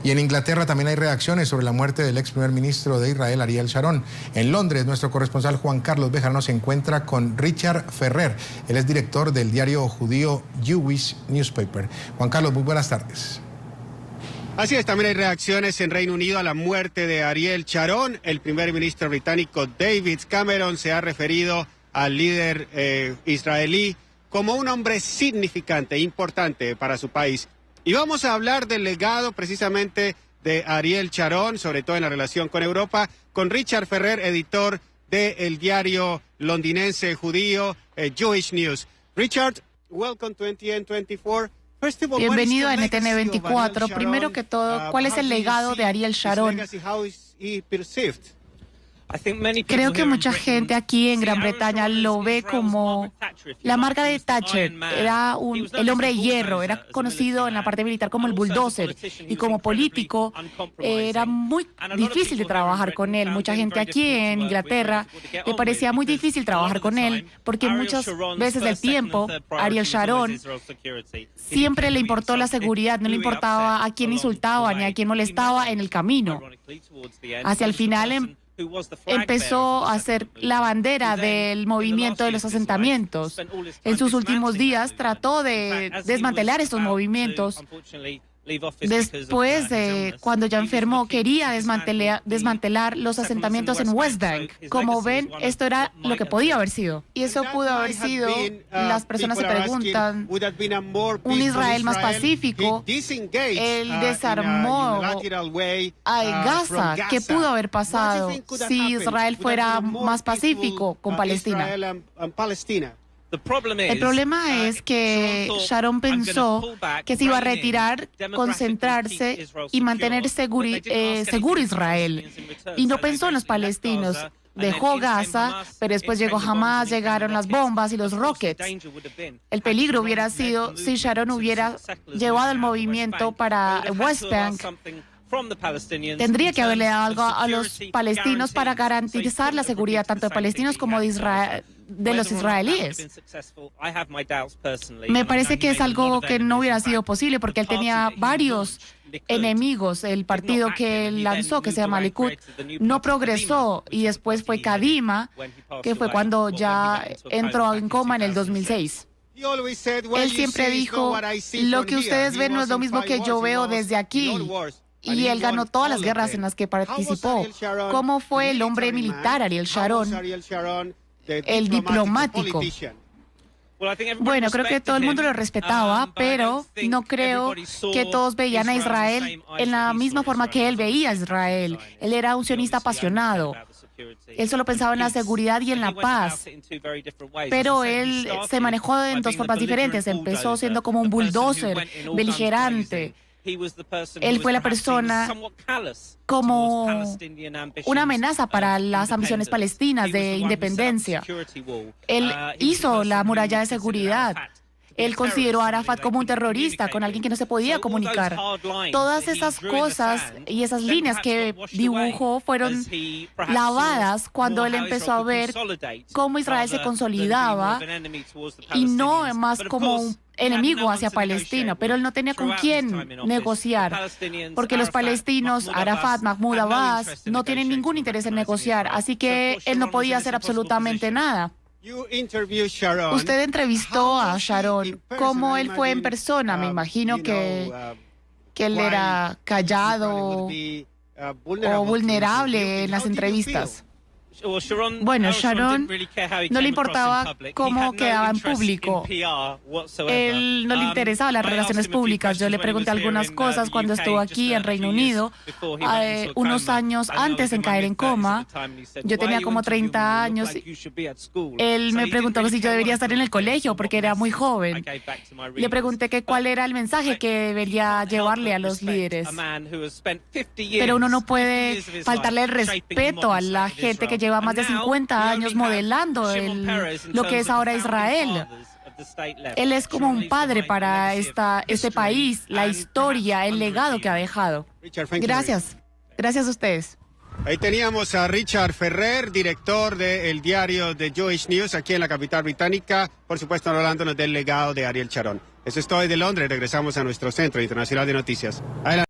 Y en Inglaterra también hay reacciones sobre la muerte del ex primer ministro de Israel, Ariel Sharon. En Londres, nuestro corresponsal Juan Carlos Bejarano se encuentra con Richard Ferrer. Él es director del diario judío Jewish Newspaper. Juan Carlos, muy buenas tardes. Así es, también hay reacciones en Reino Unido a la muerte de Ariel Sharon. El primer ministro británico David Cameron se ha referido al líder israelí como un hombre significante, importante para su país. Y vamos a hablar del legado precisamente de Ariel Sharon, sobre todo en la relación con Europa, con Richard Ferrer, editor del diario londinense judío Jewish News. Richard, welcome to NTN24. Bienvenido a NTN24. Primero que todo, ¿cuál es el legado de Ariel Sharon? Creo que mucha gente aquí en Gran Bretaña lo ve como la marca de Thatcher. Era el hombre de hierro, era conocido en la parte militar como el bulldozer, y como político era muy difícil de trabajar con él. Mucha gente aquí en Inglaterra le parecía muy difícil trabajar con él, porque muchas veces del tiempo Ariel Sharon siempre le importó la seguridad, no le importaba a quién insultaba ni a quién molestaba en el camino. Hacia el final empezó a ser la bandera del movimiento de los asentamientos. En sus últimos días trató de desmantelar estos movimientos. Después de cuando ya enfermó, quería desmantelar los asentamientos en West Bank. Como ven, esto era lo que podía haber sido. Y eso pudo haber sido, las personas se preguntan, un Israel más pacífico. Él desarmó a Gaza. ¿Qué pudo haber pasado si Israel fuera más pacífico con Palestina? El problema es que Sharon pensó que se iba a retirar, concentrarse y mantener seguro Israel. Y no pensó en los palestinos. Dejó Gaza, pero después llegó Hamas, llegaron las bombas y los rockets. El peligro hubiera sido si Sharon hubiera llevado el movimiento para West Bank. Tendría que haberle dado algo a los palestinos para garantizar la seguridad tanto de palestinos como de los israelíes. Me parece que es algo que no hubiera sido posible porque él tenía varios enemigos. El partido que él lanzó, que se llama Likud, no progresó, y después fue Kadima, que fue cuando ya entró en coma en el 2006. Él siempre dijo, lo que ustedes ven no es lo mismo que yo veo desde aquí. Y él ganó todas las guerras en las que participó. ¿Cómo fue el hombre militar Ariel Sharon? El diplomático. Bueno, creo que todo el mundo lo respetaba, pero no creo que todos veían a Israel en la misma forma que él veía a Israel. Él era un sionista apasionado. Él solo pensaba en la seguridad y en la paz. Pero él se manejó en dos formas diferentes. Empezó siendo como un bulldozer, beligerante. Él fue la persona como una amenaza para las ambiciones palestinas de independencia. Él hizo la muralla de seguridad. Él consideró a Arafat como un terrorista, con alguien que no se podía comunicar. Todas esas cosas y esas líneas que dibujó fueron lavadas cuando él empezó a ver cómo Israel se consolidaba y no más como un enemigo hacia Palestina, pero él no tenía con quién negociar, porque los palestinos, Arafat, Mahmoud Abbas, no tienen ningún interés en negociar, así que él no podía hacer absolutamente nada. Usted entrevistó a Sharon. ¿Cómo él fue en persona? Me imagino que él era callado o vulnerable en las entrevistas. Bueno, Sharon no le importaba cómo quedaba en público. Él no le interesaban las relaciones públicas. Yo le pregunté algunas cosas cuando estuvo aquí en Reino Unido, unos años antes de caer en coma. Yo tenía como 30 años. Él me preguntó si yo debería estar en el colegio porque era muy joven. Le pregunté que cuál era el mensaje que debería llevarle a los líderes. Pero uno no puede faltarle el respeto a la gente que lleva más de 50 años modelando lo que es ahora Israel. Él es como un padre para este país, la historia, el legado que ha dejado. Gracias. Gracias a ustedes. Ahí teníamos a Richard Ferrer, director del diario de Jewish News aquí en la capital británica, por supuesto hablándonos del legado de Ariel Sharon. Eso es todo de Londres. Regresamos a nuestro Centro Internacional de Noticias. Adelante.